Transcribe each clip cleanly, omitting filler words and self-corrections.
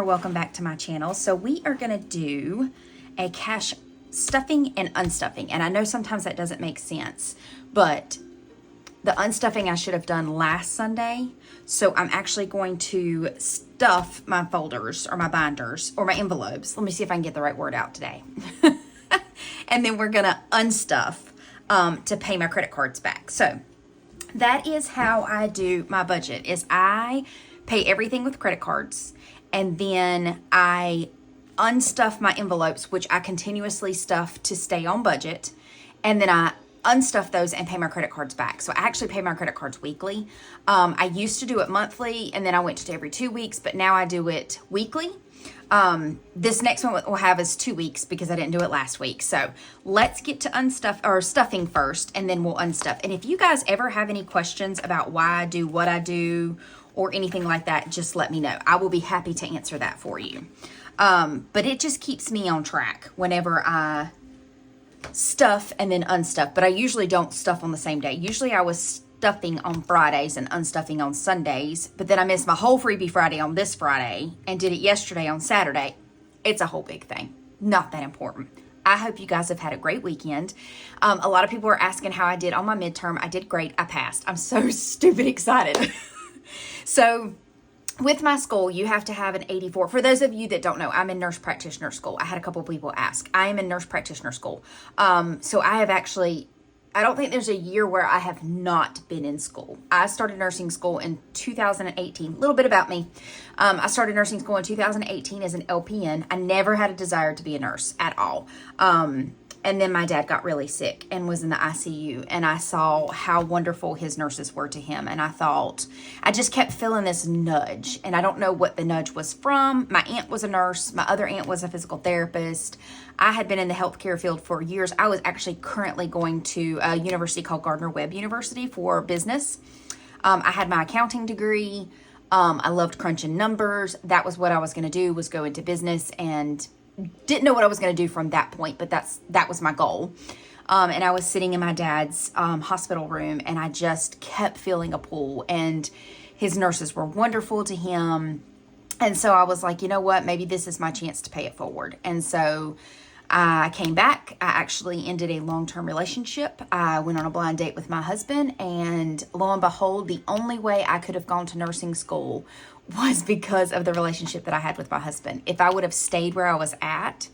Welcome back to my channel. So we are going to do a cash stuffing and unstuffing, and I know sometimes that doesn't make sense, but the unstuffing I should have done last Sunday. So I'm actually going to stuff my folders or my binders or my envelopes. Let me see if I can get the right word out today. And then we're going to unstuff to pay my credit cards back. So that is how I do my budget, is I pay everything with credit cards. And then I unstuff my envelopes, which I continuously stuff to stay on budget. And then I unstuff those and pay my credit cards back. So I actually pay my credit cards weekly. I used to do it monthly, and then I went to every 2 weeks, but now I do it weekly. This next one we'll have is 2 weeks because I didn't do it last week. So let's get to stuffing first, and then we'll unstuff. And if you guys ever have any questions about why I do what I do, or anything like that, just let me know. I will be happy to answer that for you. But it just keeps me on track whenever I stuff and then unstuff. But I usually don't stuff on the same day. Usually I was stuffing on Fridays and unstuffing on Sundays, but then I missed my whole freebie Friday on this Friday and did it yesterday on Saturday. It's a whole big thing. Not that important. I hope you guys have had a great weekend. A lot of people are asking how I did on my midterm. I did great. I passed. I'm so stupid excited. So with my school, you have to have an 84. For those of you that don't know, I'm in nurse practitioner school. I had a couple of people ask. I am in nurse practitioner school. So I have actually, I don't think there's a year where I have not been in school. I started nursing school in 2018. A little bit about me. I started nursing school in 2018 as an LPN. I never had a desire to be a nurse at all. And then my dad got really sick and was in the ICU, and I saw how wonderful his nurses were to him. And I thought, I just kept feeling this nudge, and I don't know what the nudge was from. My aunt was a nurse. My other aunt was a physical therapist. I had been in the healthcare field for years. I was actually currently going to a university called Gardner-Webb University for business. I had my accounting degree. I loved crunching numbers. That was what I was going to do, was go into business, and didn't know what I was going to do from that point, but that was my goal. And I was sitting in my dad's hospital room, and I just kept feeling a pull, and his nurses were wonderful to him. And so I was like, you know what, maybe this is my chance to pay it forward. And so I came back. I actually ended a long-term relationship. I went on a blind date with my husband, and lo and behold, the only way I could have gone to nursing school was because of the relationship that I had with my husband. If I would have stayed where I was at,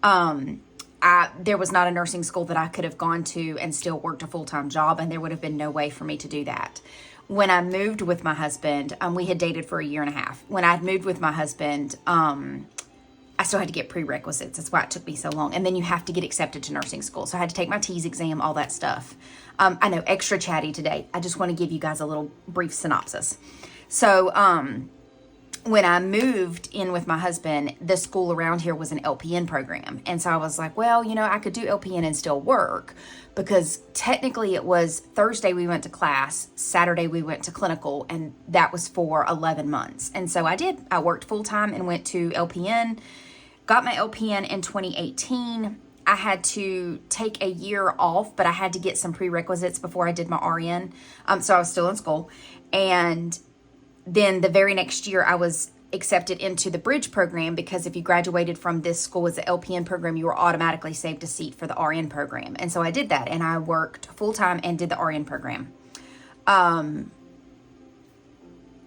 there was not a nursing school that I could have gone to and still worked a full-time job, and there would have been no way for me to do that. When I moved with my husband, we had dated for 1.5 years. When I moved with my husband, I still had to get prerequisites. That's why it took me so long. And then you have to get accepted to nursing school. So I had to take my TEAS exam, all that stuff. I know, extra chatty today. I just want to give you guys a little brief synopsis. So when I moved in with my husband, the school around here was an LPN program. And so I was like, well, you know, I could do LPN and still work, because technically it was Thursday we went to class, Saturday we went to clinical, and that was for 11 months. And so I did. I worked full time and went to LPN, got my LPN in 2018. I had to take a year off, but I had to get some prerequisites before I did my RN. So I was still in school. And then the very next year I was accepted into the bridge program, because if you graduated from this school as an LPN program, you were automatically saved a seat for the RN program. And so I did that, and I worked full time and did the RN program.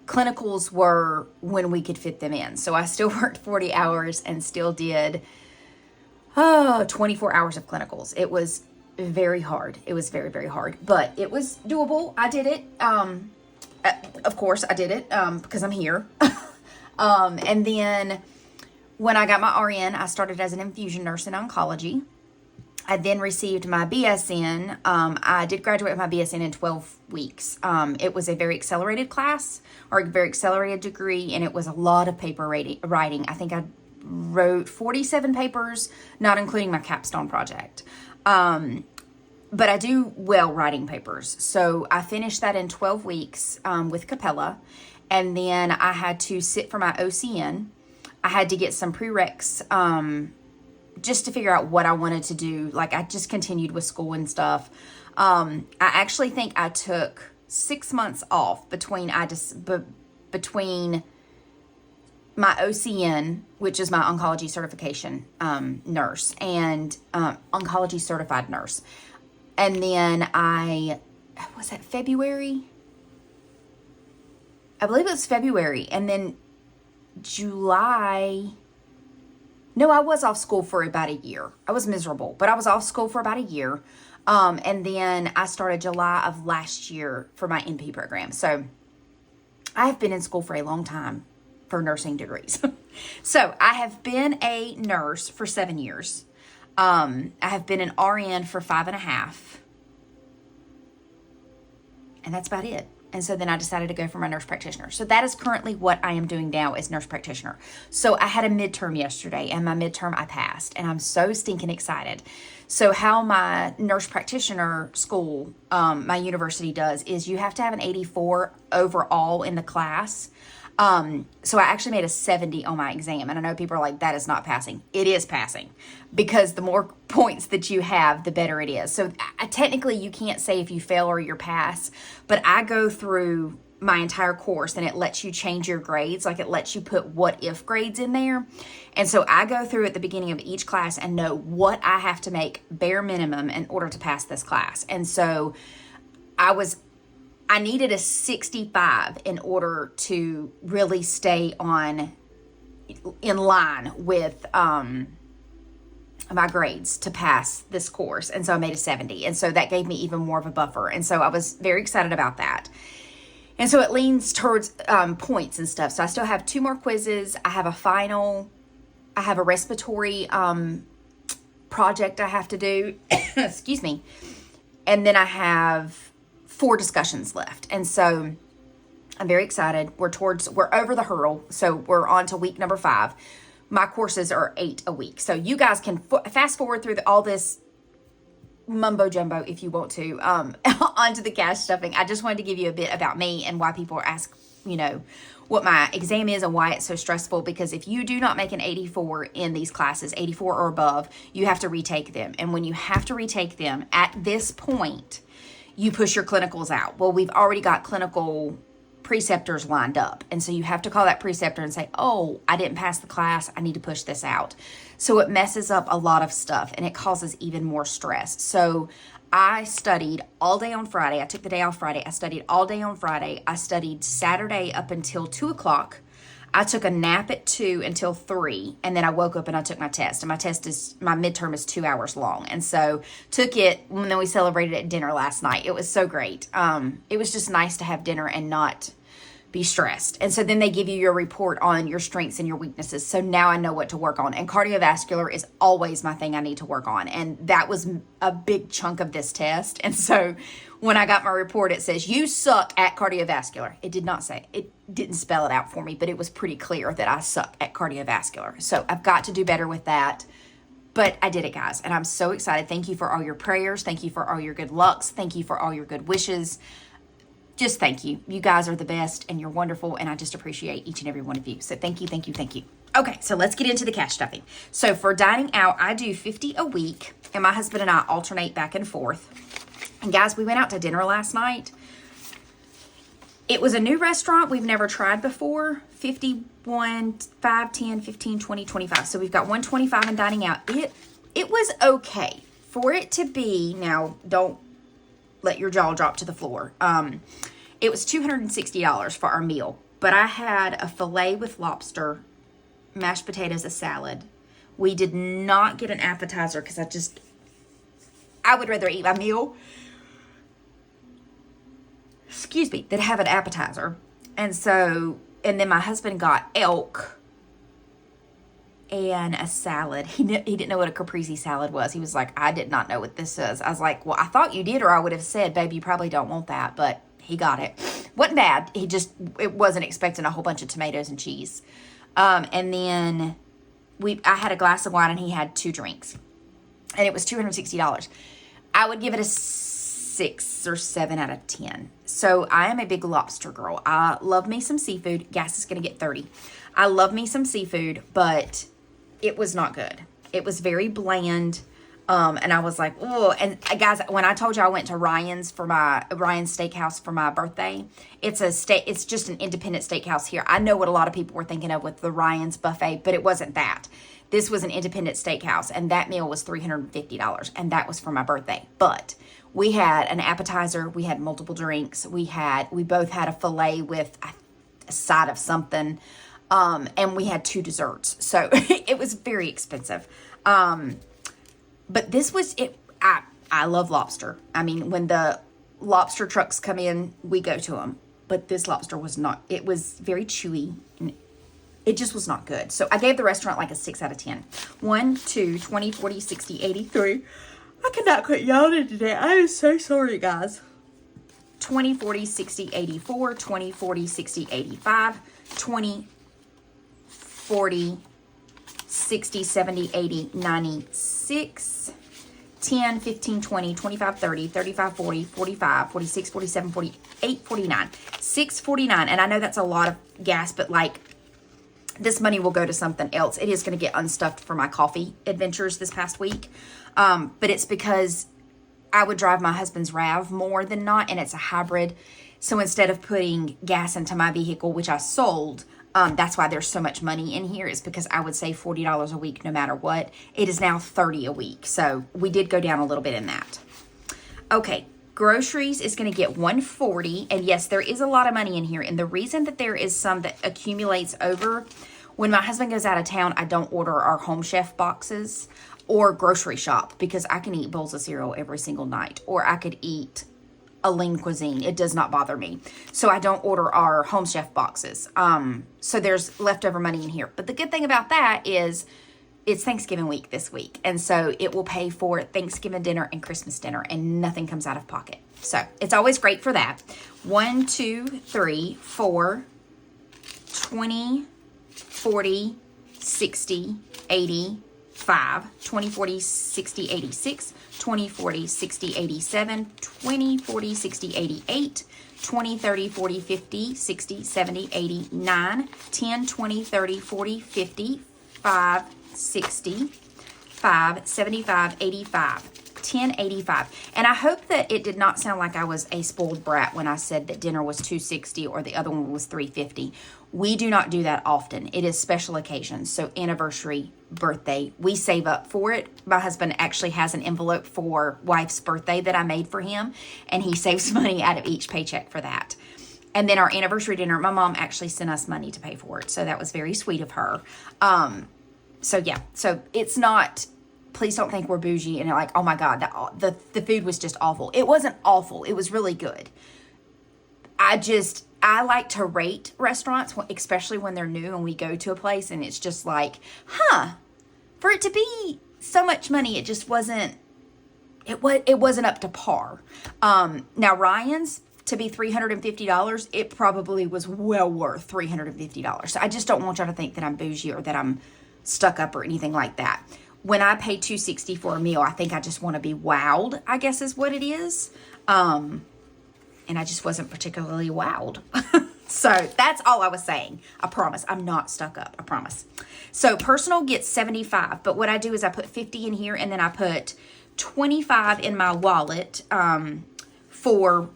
Clinicals were when we could fit them in. So I still worked 40 hours and still did 24 hours of clinicals. It was very hard. It was very, very hard, but it was doable. I did it. Of course I did it, because I'm here. And then when I got my RN, I started as an infusion nurse in oncology. I then received my BSN. I did graduate with my BSN in 12 weeks. It was a very accelerated class, or a very accelerated degree, and it was a lot of paper writing. I think I wrote 47 papers, not including my capstone project. But I do well writing papers. So I finished that in 12 weeks with Capella, and then I had to sit for my OCN. I had to get some prereqs just to figure out what I wanted to do. Like, I just continued with school and stuff. I actually think I took 6 months off between my OCN, which is my oncology certification nurse, and oncology certified nurse. And then was that February? I believe it was February. And then July... No, I was off school for about a year. I was miserable, but I was off school for about a year. And then I started July of last year for my NP program. So I have been in school for a long time for nursing degrees. So I have been a nurse for 7 years. I have been an RN for 5.5. And that's about it. And so then I decided to go for my nurse practitioner. So that is currently what I am doing now as nurse practitioner. So I had a midterm yesterday, and my midterm I passed, and I'm so stinking excited. So how my nurse practitioner school, my university does, is you have to have an 84 overall in the class. So I actually made a 70 on my exam, and I know people are like, that is not passing. It is passing, because the more points that you have, the better it is. So technically you can't say if you fail or you pass, but I go through my entire course and it lets you change your grades. Like, it lets you put what if grades in there. And so I go through at the beginning of each class and know what I have to make bare minimum in order to pass this class. And so I needed a 65 in order to really stay in line with my grades to pass this course. And so I made a 70. And so that gave me even more of a buffer. And so I was very excited about that. And so it leans towards points and stuff. So I still have 2 more quizzes. I have a final. I have a respiratory project I have to do. Excuse me. And then I have 4 discussions left. And so I'm very excited. We're over the hurdle. So we're on to week number 5. My courses are 8 a week. So you guys can fast forward through all this mumbo jumbo if you want to onto the cash stuffing. I just wanted to give you a bit about me and why people ask, what my exam is and why it's so stressful. Because if you do not make an 84 in these classes, 84 or above, you have to retake them. And when you have to retake them at this point, you push your clinicals out. Well, we've already got clinical preceptors lined up. And so you have to call that preceptor and say, oh, I didn't pass the class. I need to push this out. So it messes up a lot of stuff and it causes even more stress. So I studied all day on Friday. I took the day off Friday. I studied all day on Friday. I studied Saturday up until 2 o'clock. I took a nap at 2 until 3, and then I woke up and I took my test. And my midterm is 2 hours long. And so took it, and then we celebrated at dinner last night. It was so great. It was just nice to have dinner and not be stressed. And so then they give you your report on your strengths and your weaknesses. So now I know what to work on. And cardiovascular is always my thing I need to work on. And that was a big chunk of this test. And so when I got my report, it says, you suck at cardiovascular. It didn't spell it out for me, but it was pretty clear that I suck at cardiovascular. So I've got to do better with that. But I did it, guys. And I'm so excited. Thank you for all your prayers. Thank you for all your good lucks. Thank you for all your good wishes. Just thank you. You guys are the best and you're wonderful. And I just appreciate each and every one of you. So thank you, thank you, thank you. Okay, so let's get into the cash stuffing. So for dining out, I do 50 a week. And my husband and I alternate back and forth. And guys, we went out to dinner last night. It was a new restaurant we've never tried before. 51, 5, 10, 15, 20, 25. So we've got 125 in dining out. It was okay. For it to be, now don't let your jaw drop to the floor. It was $260 for our meal. But I had a filet with lobster, mashed potatoes, a salad. We did not get an appetizer because I would rather eat my meal, than have an appetizer. And then my husband got elk and a salad. He didn't know what a caprese salad was. He was like, I did not know what this is. I was like, well, I thought you did, or I would have said, babe, you probably don't want that. But he got it. Wasn't bad. It wasn't expecting a whole bunch of tomatoes and cheese. And then I had a glass of wine and he had 2 drinks. And it was $260. I would give it a 6 or 7 out of 10. So I am a big lobster girl. I love me some seafood. Gas is going to get 30. I love me some seafood, but it was not good. It was very bland. And I was like, oh, and guys, when I told you I went to Ryan's Steakhouse for my birthday, it's just an independent steakhouse here. I know what a lot of people were thinking of with the Ryan's buffet, but it wasn't that. This was an independent steakhouse, and that meal was $350, and that was for my birthday. But we had an appetizer, we had multiple drinks, we both had a filet with a side of something, and we had 2 desserts. So it was very expensive. But this was it. I love lobster. I mean, when the lobster trucks come in, we go to them. But this lobster was not. It was very chewy. And it just was not good. So I gave the restaurant like a 6 out of 10. 1, 2, 20, 40, 60, 83. I cannot quit yelling today. I am so sorry, guys. 20, 40, 60, 84. 20, 40, 60, 85. 20, 40, 60, 70, 80, 96, 10, 15, 20, 25, 30, 35, 40, 45, 46, 47, 48, 49, 649. And I know that's a lot of gas, but like this money will go to something else. It is going to get unstuffed for my coffee adventures this past week. But it's because I would drive my husband's RAV more than not, and it's a hybrid. So instead of putting gas into my vehicle, which I sold, that's why there's so much money in here, is because I would save $40 a week no matter what. It is now $30 a week. So we did go down a little bit in that. Okay, groceries is going to get $140. And yes, there is a lot of money in here. And the reason that there is some that accumulates over, when my husband goes out of town, I don't order our Home Chef boxes or grocery shop, because I can eat bowls of cereal every single night, or I could eat a lean cuisine. It does not bother me. So I don't order our Home Chef boxes. So there's leftover money in here. But the good thing about that is it's Thanksgiving week this week. And so it will pay for Thanksgiving dinner and Christmas dinner, and nothing comes out of pocket. So it's always great for that. 1, 2, 3, 4, 20, 40, 60, 80, 5, 20, 40, 60, 86, 20, 40, 60, 87, 20, 40, 60, 88, 20, 30, 40, 50, 60, 70, 80, 9, 10, 20, 30, 40, 50, 5, 60, 5, 75, 85, 10, 85. And I hope that it did not sound like I was a spoiled brat when I said that dinner was $260 or the other one was $350. We do not do that often. It is special occasions. So anniversary, birthday, we save up for it. My husband actually has an envelope for wife's birthday that I made for him, and he saves money out of each paycheck for that. And then our anniversary dinner, my mom actually sent us money to pay for it. So that was very sweet of her. So yeah, so it's not, please don't think we're bougie and like, oh my God, the food was just awful. It wasn't awful. It was really good. I like to rate restaurants, especially when they're new and we go to a place and it's just like, for it to be so much money, it just wasn't, it wasn't up to par. Now Ryan's, to be $350, it probably was well worth $350. So I just don't want y'all to think that I'm bougie or that I'm stuck up or anything like that. When I pay $260 for a meal, I think I just want to be wowed, I guess is what it is. And I just wasn't particularly wowed. So that's all I was saying. I promise. I'm not stuck up. I promise. So personal gets 75. But what I do is I put 50 in here, and then I put 25 in my wallet for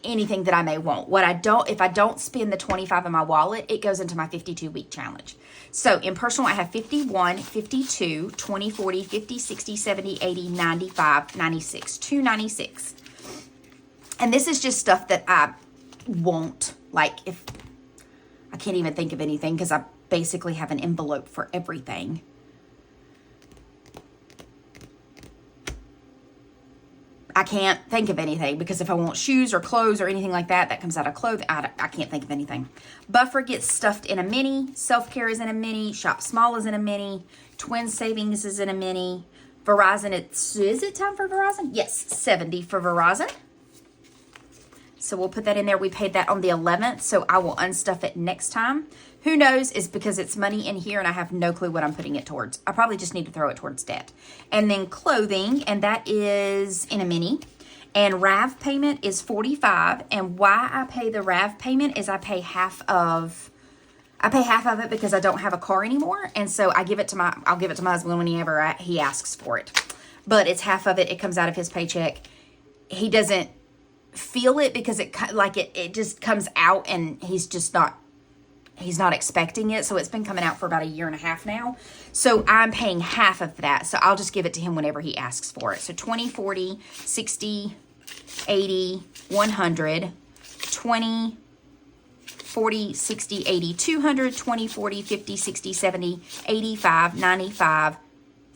anything that I may want. If I don't spend the 25 in my wallet, it goes into my 52-week challenge. So in personal, I have 51, 52, 20, 40, 50, 60, 70, 80, 95, 96, 296. And this is just stuff that I won't, like, if I can't even think of anything because I basically have an envelope for everything. I can't think of anything, because if I want shoes or clothes or anything like that, that comes out of clothing. I can't think of anything. Buffer gets stuffed in a mini. Self-care is in a mini. Shop Small is in a mini. Twin Savings is in a mini. Verizon, is it time for Verizon? Yes, 70 for Verizon. So we'll put that in there. We paid that on the 11th, so I will unstuff it next time. Who knows? It's because it's money in here and I have no clue what I'm putting it towards. I probably just need to throw it towards debt. And then clothing, and that is in a mini. And RAV payment is 45. And why I pay the RAV payment is I pay half of it because I don't have a car anymore. And so I'll give it to my husband whenever he asks for it. But it's half of it. It comes out of his paycheck. He doesn't feel it because it just comes out, and he's not expecting it. So it's been coming out for about a year and a half now. So I'm paying half of that. So I'll just give it to him whenever he asks for it. So 20, 40, 60, 80, 100, 20, 40, 60, 80, 200, 20, 40, 50, 60, 70, 85, 95,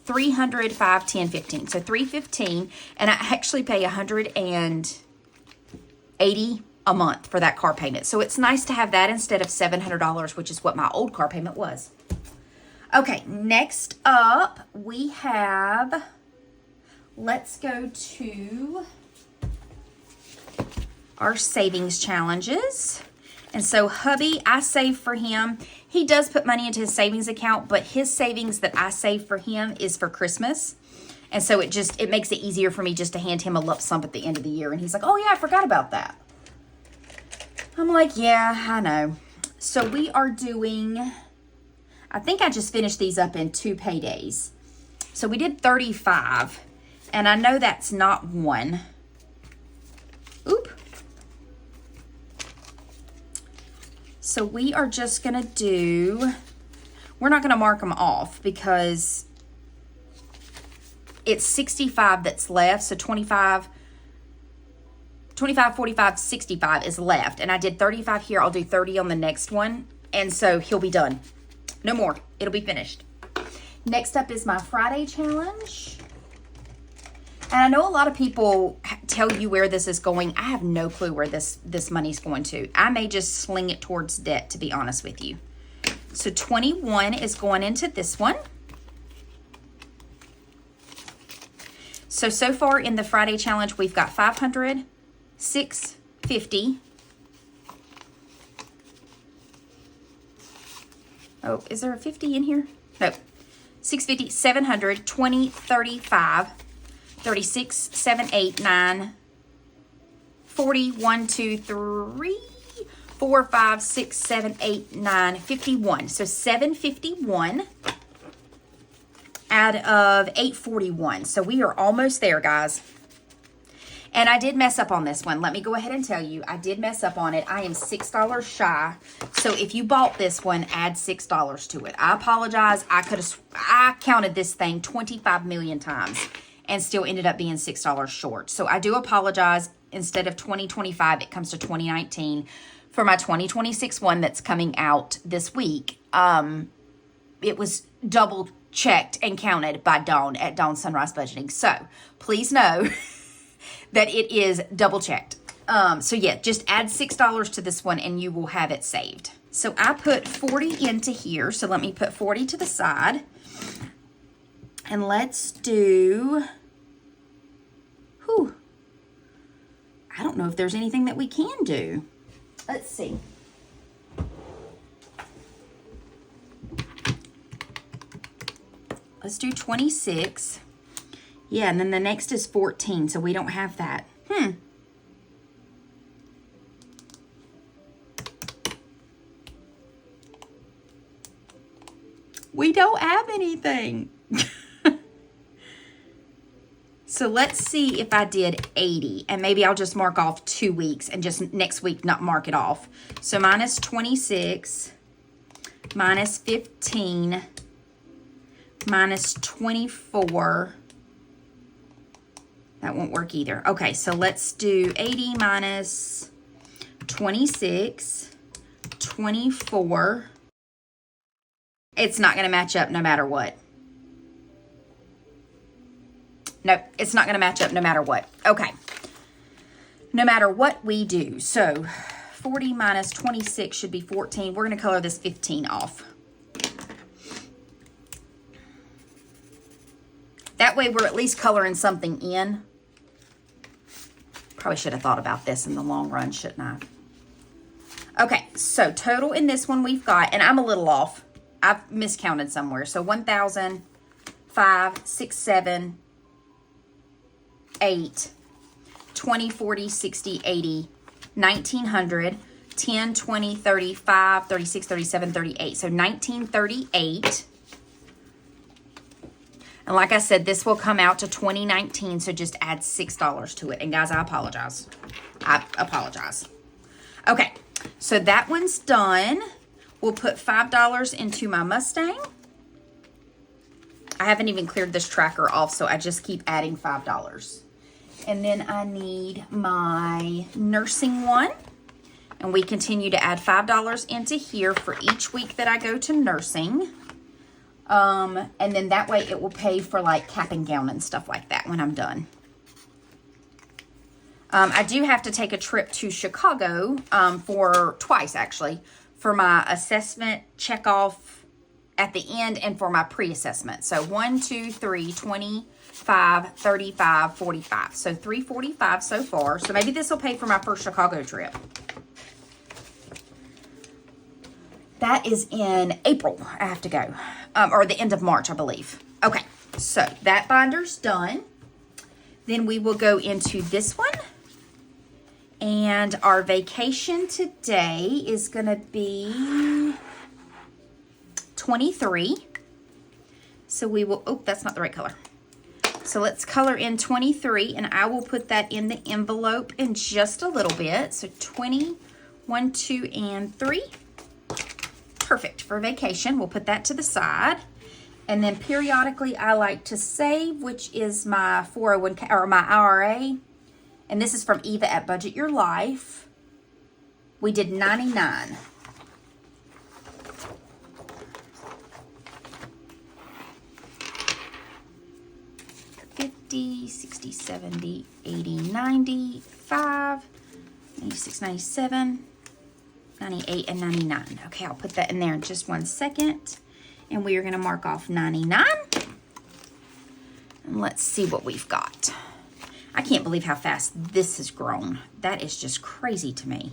300, 5, 10, 15. So 315, and I actually pay 180 a month for that car payment. So it's nice to have that instead of $700, which is what my old car payment was. Okay, next up we have, let's go to our savings challenges. And so hubby, I save for him. He does put money into his savings account, but his savings that I save for him is for Christmas. And so it makes it easier for me just to hand him a lump sum at the end of the year. And he's like, oh yeah, I forgot about that. I'm like, yeah, I know. So we are doing, I think I just finished these up in 2 paydays. So we did 35, and I know that's not one. Oop. So we are just going to do, we're not going to mark them off because it's 65 that's left. So 25, 45, 65 is left. And I did 35 here. I'll do 30 on the next one. And so he'll be done. No more. It'll be finished. Next up is my Friday challenge. And I know a lot of people tell you where this is going. I have no clue where this money's going to. I may just sling it towards debt, to be honest with you. So 21 is going into this one. So far in the Friday challenge, we've got 500, 650. Oh, is there a 50 in here? No. 650, 700, 20, 35, 36, 7, 8, 9, 40, 1, 2, 3, 4, 5, 6, 7, 8, 9, 51. So 751 out of 841. So we are almost there, guys. And I did mess up on this one. Let me go ahead and tell you, I did mess up on it. I am $6 shy. So if you bought this one, add $6 to it. I apologize. I counted this thing 25 million times and still ended up being $6 short. So I do apologize. Instead of 2025, it comes to 2019. For my 2026 one that's coming out this week, it was double checked and counted by Dawn at Dawn Sunrise Budgeting. So please know that it is double checked. So yeah, just add $6 to this one and you will have it saved. So I put 40 into here. So let me put 40 to the side. And let's do, I don't know if there's anything that we can do. Let's see. Let's do 26. Yeah, and then the next is 14, so we don't have that. We don't have anything. So let's see if I did 80, and maybe I'll just mark off 2 weeks and just next week not mark it off. So minus 26, minus 15, minus 24. That won't work either. Okay, so let's do 80 minus 26, 24. It's not going to match up no matter what. Nope, it's not going to match up no matter what. Okay. No matter what we do. So 40 minus 26 should be 14. We're going to color this 15 off. That way we're at least coloring something in. Probably should have thought about this in the long run, shouldn't I? Okay, so total in this one we've got, and I'm a little off. I've miscounted somewhere. So 1,000, 5, 6, 7, 8, 20, 40, 60, 80, 1,900, 10, 20, 35, 36, 37, 38. So 1938. And like I said, this will come out to $20.19, so just add $6 to it. And guys, I apologize. Okay, so that one's done. We'll put $5 into my Mustang. I haven't even cleared this tracker off, so I just keep adding $5. And then I need my nursing one. And we continue to add $5 into here for each week that I go to nursing. And then that way it will pay for like cap and gown and stuff like that when I'm done. I do have to take a trip to Chicago, for twice actually, for my assessment check off at the end and for my pre-assessment. So 1, 2, 3, 25, 35, 45. So 345 so far. So maybe this will pay for my first Chicago trip. That is in April. I have to go. Or the end of March, I believe. Okay, so that binder's done. Then we will go into this one. And our vacation today is going to be 23. So we will, oh, that's not the right color. So let's color in 23, and I will put that in the envelope in just a little bit. So 20, 1, 2, and 3. Perfect for vacation. We'll put that to the side. And then periodically I like to save, which is my 401k or my IRA. And this is from Eva at Budget Your Life. We did 99. $50, $60, $70, $80, $90, $5, $96, $97, $98, and $99. Okay, I'll put that in there in just 1 second. And we are going to mark off 99. And let's see what we've got. I can't believe how fast this has grown. That is just crazy to me.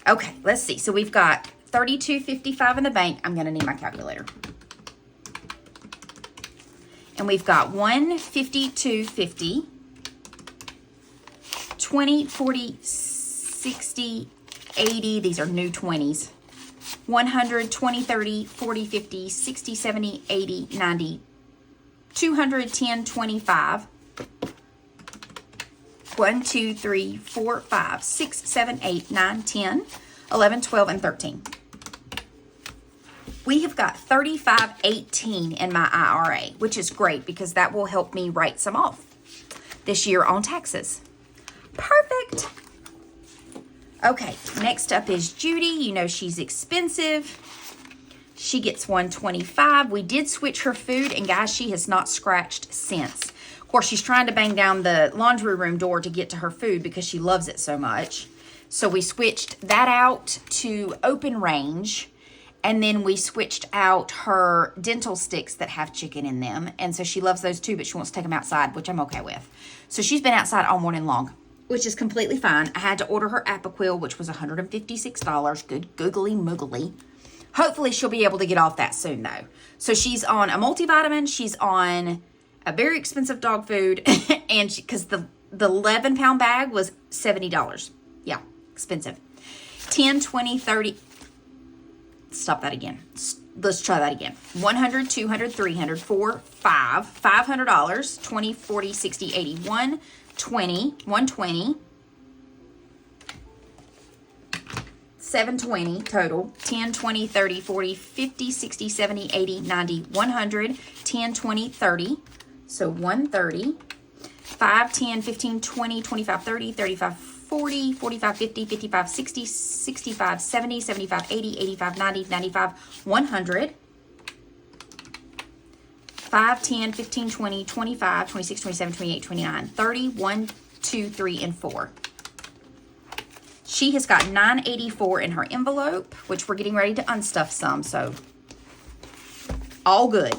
Okay, let's see. So we've got $32.55 in the bank. I'm going to need my calculator. And we've got $152.50, 20, 40, 60, 80. These are new 20s. 100, 20, 30, 40, 50, 60, 70, 80, 90, 200, 10, 25. 1, 2, 3, 4, 5, 6, 7, 8, 9, 10, 11, 12, and 13. We have got $35.18 in my IRA, which is great because that will help me write some off this year on taxes. Perfect. Okay, next up is Judy. You know she's expensive. She gets $125. We did switch her food, and guys, she has not scratched since. Of course, she's trying to bang down the laundry room door to get to her food because she loves it so much. So we switched that out to open range, and then we switched out her dental sticks that have chicken in them. And so she loves those too, but she wants to take them outside, which I'm okay with. So she's been outside all morning long, which is completely fine. I had to order her Apoquil, which was $156. Good googly moogly. Hopefully she'll be able to get off that soon though. So she's on a multivitamin. She's on a very expensive dog food. And because the 11-pound bag was $70. Yeah, expensive. 10, 20, 30. Stop that again. Let's try that again. 100, 200, 300, 4, 5. $500. 20, 40, 60, 80. 120, 120, 720 total. 10, 20, 30, 40, 50, 60, 70, 80, 90, 100, 10, 20, 30. So 130, 5, 10, 15, 20, 25, 30, 35, 40, 45, 50, 55, 60, 65, 70, 75, 80, 85, 90, 95, 100. 5, 10, 15, 20, 25, 26, 27, 28, 29, 30, 1, 2, 3, and 4. She has got $9.84 in her envelope, which we're getting ready to unstuff some, so all good.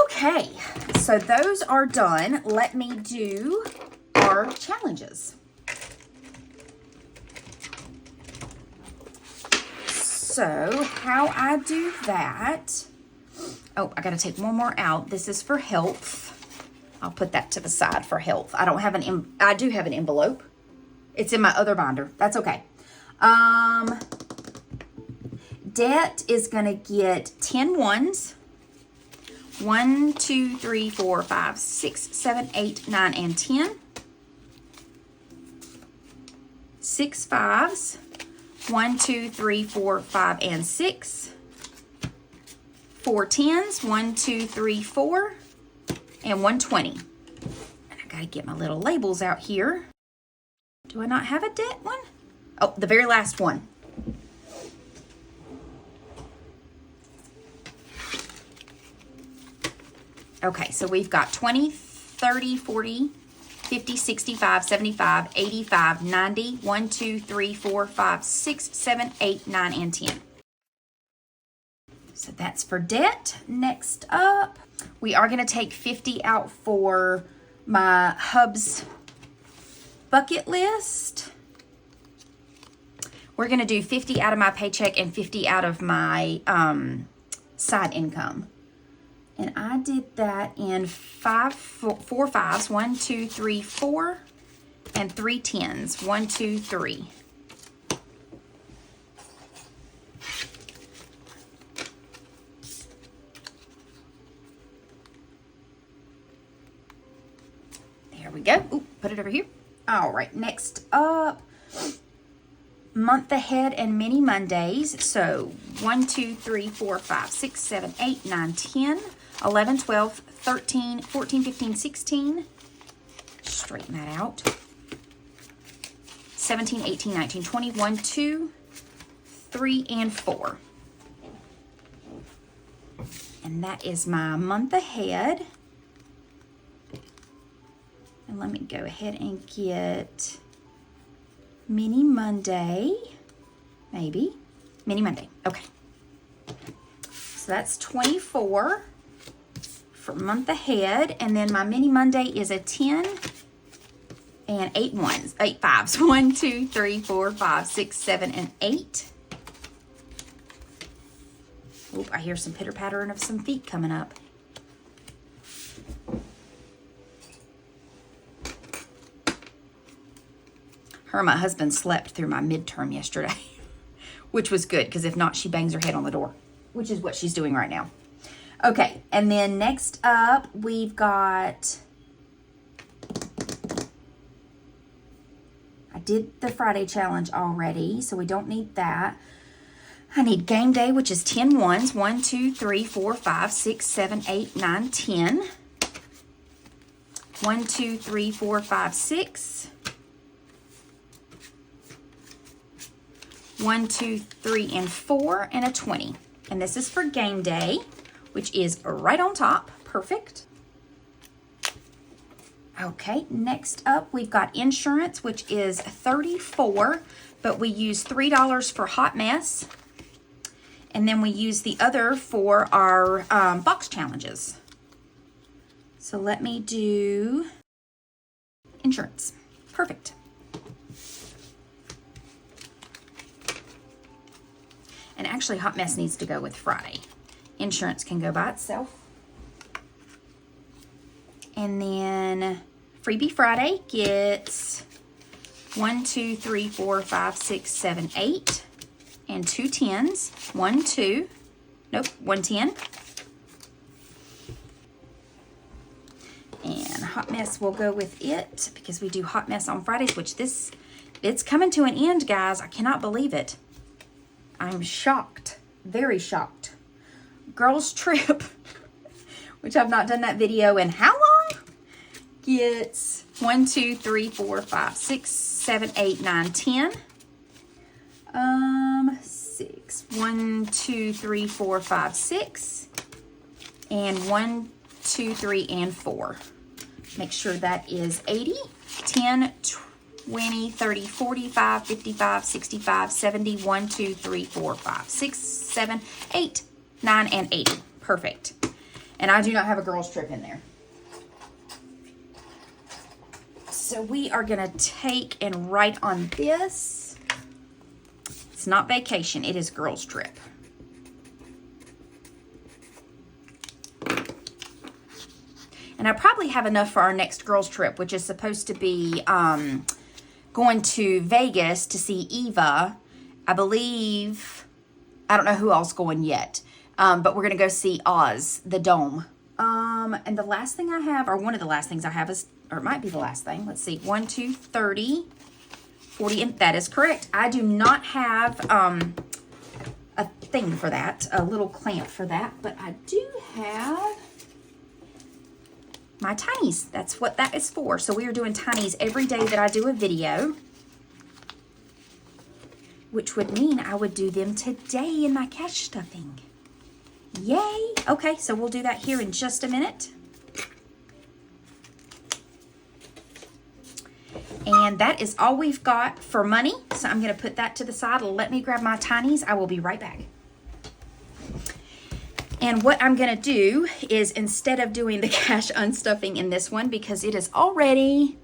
Okay, so those are done. Let me do our challenges. So how I do that, oh, I gotta take one more out. This is for health. I'll put that to the side for health. I don't have I do have an envelope. It's in my other binder. That's okay. Debt is gonna get 10 ones. 1, 2, 3, 4, 5, 6, 7, 8, 9, and 10. 6 fives. 1, 2, 3, 4, 5, and 6. 4 tens. 1, 2, 3, 4, and 120. And I gotta get my little labels out here. Do I not have a debt one? Oh, the very last one. Okay, so we've got 20, 30, 40, 50, 65, 75, 85, 90, 1, 2, 3, 4, 5, 6, 7, 8, 9, and 10. So that's for debt. Next up, we are going to take 50 out for my hub's bucket list. We're going to do 50 out of my paycheck and 50 out of my side income. And I did that in 4 fives, 1, 2, 3, 4, and 3 tens, 1, 2, 3. There we go. Ooh, put it over here. All right, next up, month ahead and mini Mondays. So 1, 2, 3, 4, 5, 6, 7, 8, 9, 10. 11, 12, 13, 14, 15, 16. Straighten that out. 17, 18, 19, 20, 1, 2, 3, and 4. And that is my month ahead. And let me go ahead and get Mini Monday. Maybe. Mini Monday. Okay. So that's 24. For month ahead, and then my mini Monday is a 10 and 8 ones, 8 fives. 1, 2, 3, 4, 5, 6, 7, and 8. Oop, I hear some pitter pattering of some feet coming up. Her and my husband slept through my midterm yesterday, which was good because if not, she bangs her head on the door, which is what she's doing right now. Okay, and then next up, we've got, I did the Friday challenge already, so we don't need that. I need game day, which is 10 ones. 1, 2, 3, 4, 5, 6, 7, 8, 9, 10. 1, 2, 3, 4, 5, 6. 1, 2, 3, and 4, and a 20. And this is for game day, which is right on top. Perfect. Okay, next up, we've got insurance, which is 34, but we use $3 for hot mess. And then we use the other for our box challenges. So let me do insurance. Perfect. And actually, hot mess needs to go with Friday. Insurance can go by itself. And then Freebie Friday gets 1, 2, 3, 4, 5, 6, 7, 8. And 2 tens. 1, 2. Nope, 1 10. And hot mess will go with it because we do hot mess on Fridays, which it's coming to an end, guys. I cannot believe it. I'm shocked, very shocked. Girls Trip, which I've not done that video in how long? Gets 1, 2, 3, 4, 5, 6, 7, 8, 9, 10. 6. 1, 2, 3, 4, 5, 6. And 1, 2, 3, and 4. Make sure that is 80, 10, 20, 30, 45, 55, 65, 70, 1, 2, 3, 4, 5, 6, 7, 8, 9, and 80. Perfect. And I do not have a girls trip in there. So we are going to take and write on this. It's not vacation, it is girls trip. And I probably have enough for our next girls trip, which is supposed to be going to Vegas to see Eva. I believe, I don't know who else going yet, but we're going to go see Oz, the Dome. And the last thing I have, or one of the last things I have is, or it might be the last thing. Let's see, 1, 2, 30, 40, and that is correct. I do not have a thing for that, a little clamp for that, but I do have my tinies. That's what that is for. So we are doing tinies every day that I do a video, which would mean I would do them today in my cash stuffing. Yay! Okay, so we'll do that here in just a minute. And that is all we've got for money. So I'm going to put that to the side. Let me grab my tinies. I will be right back. And what I'm going to do is, instead of doing the cash unstuffing in this one, because it is already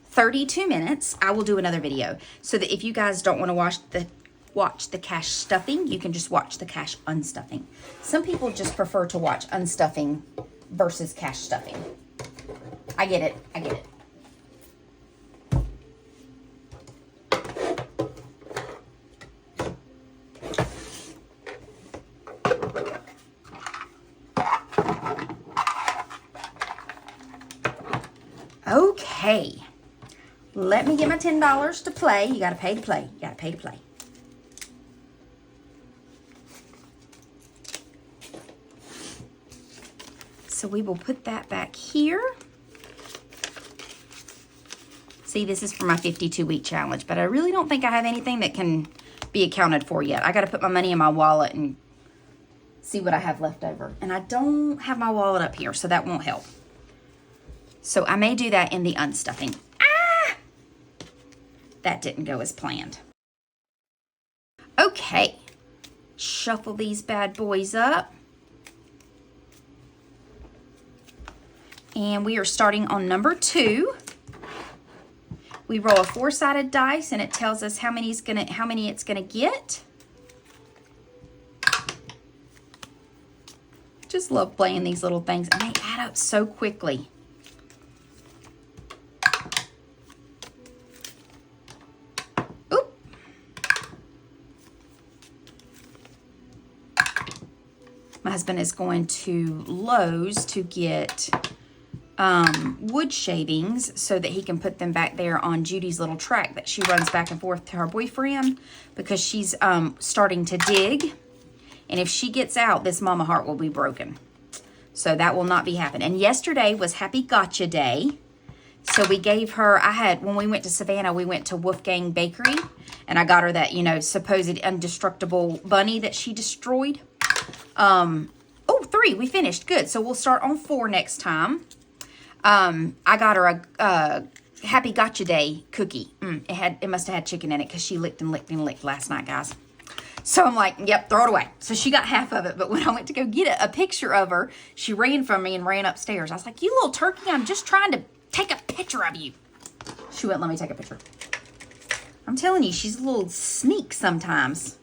32 minutes, I will do another video. So that if you guys don't want to watch the cash stuffing, you can just watch the cash unstuffing. Some people just prefer to watch unstuffing versus cash stuffing. I get it. I get it. Okay, let me get my $10 to play. You got to pay to play. You got to pay to play. So we will put that back here. See, this is for my 52-week challenge, but I really don't think I have anything that can be accounted for yet. I got to put my money in my wallet and see what I have left over. And I don't have my wallet up here, so that won't help. So I may do that in the unstuffing. Ah! That didn't go as planned. Okay. Shuffle these bad boys up. And we are starting on number 2. We roll a 4-sided dice and it tells us how many it's gonna get. Just love playing these little things, and they add up so quickly. My husband is going to Lowe's to get wood shavings so that he can put them back there on Judy's little track that she runs back and forth to her boyfriend, because she's starting to dig. And if she gets out, this mama heart will be broken. So that will not be happening. And yesterday was Happy Gotcha Day. So we gave her, when we went to Savannah, we went to Wolfgang Bakery. And I got her that, supposed indestructible bunny that she destroyed. 3, we finished. Good. So we'll start on 4 next time. I got her a Happy Gotcha Day cookie. It must have had chicken in it because she licked and licked and licked last night, guys. So I'm like, yep, throw it away. So she got half of it. But when I went to go get a picture of her, she ran from me and ran upstairs. I was like, you little turkey, I'm just trying to take a picture of you. She wouldn't let me take a picture. I'm telling you, she's a little sneak sometimes.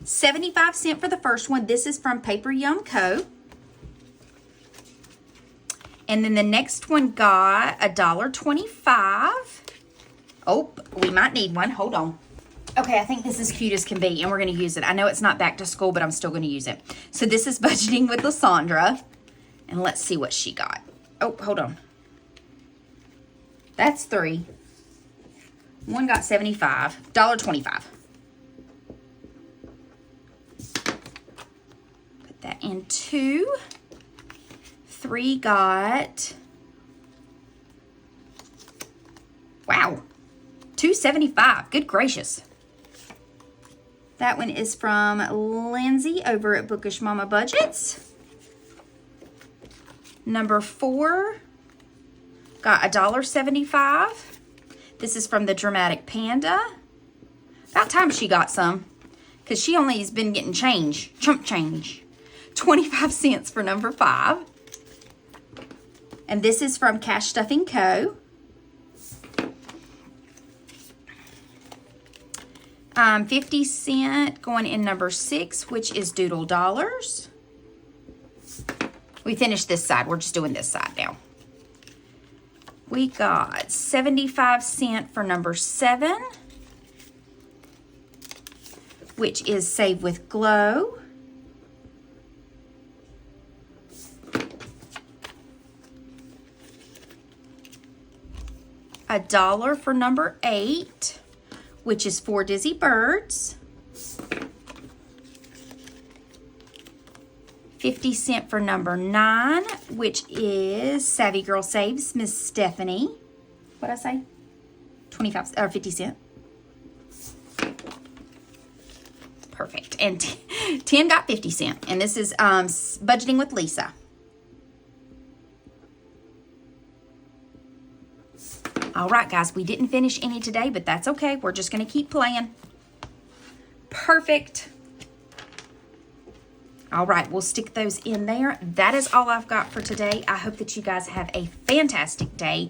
75 cents for the first one. This is from Paper Yum Co. And then the next one got $1.25. Oh, we might need one. Hold on. Okay, I think this is cute as can be, and we're going to use it. I know it's not back to school, but I'm still going to use it. So this is Budgeting with Lysandra. And let's see what she got. Oh, hold on. That's 3. One got 75. $1.25. Put that in 2. 3 got, wow, $2.75. Good gracious. That one is from Lindsay over at Bookish Mama Budgets. Number 4 got $1.75. This is from the Dramatic Panda. About time she got some, because she only has been getting change, chump change. 25 cents for number 5. And this is from Cash Stuffing Co. 50 cent going in number 6, which is Doodle Dollars. We finished this side. We're just doing this side now. We got 75 cent for number 7, which is Save with Glow. $1 for number 8, which is 4 Dizzy Birds. 50 cent for number 9, which is Savvy Girl Saves Miss Stephanie. What'd I say? 25 or 50 cent. Perfect. And 10 got 50 cent. And this is Budgeting with Lisa. All right, guys, we didn't finish any today, but that's okay. We're just going to keep playing. Perfect. All right, we'll stick those in there. That is all I've got for today. I hope that you guys have a fantastic day.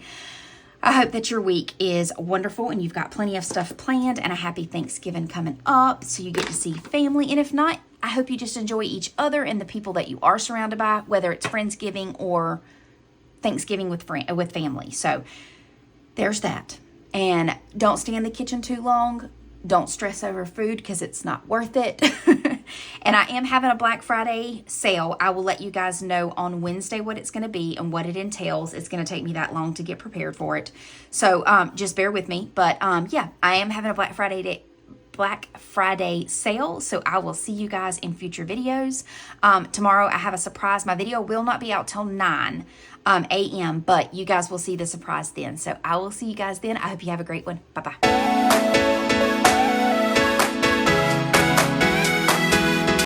I hope that your week is wonderful and you've got plenty of stuff planned and a happy Thanksgiving coming up so you get to see family. And if not, I hope you just enjoy each other and the people that you are surrounded by, whether it's Friendsgiving or Thanksgiving with family. So there's that. And don't stay in the kitchen too long. Don't stress over food because it's not worth it. And I am having a Black Friday sale. I will let you guys know on Wednesday what it's going to be and what it entails. It's going to take me that long to get prepared for it. So just bear with me. But yeah, I am having a Black Friday sale. So I will see you guys in future videos. Tomorrow I have a surprise. My video will not be out till 9 a.m. But you guys will see the surprise then. So I will see you guys then. I hope you have a great one. Bye-bye.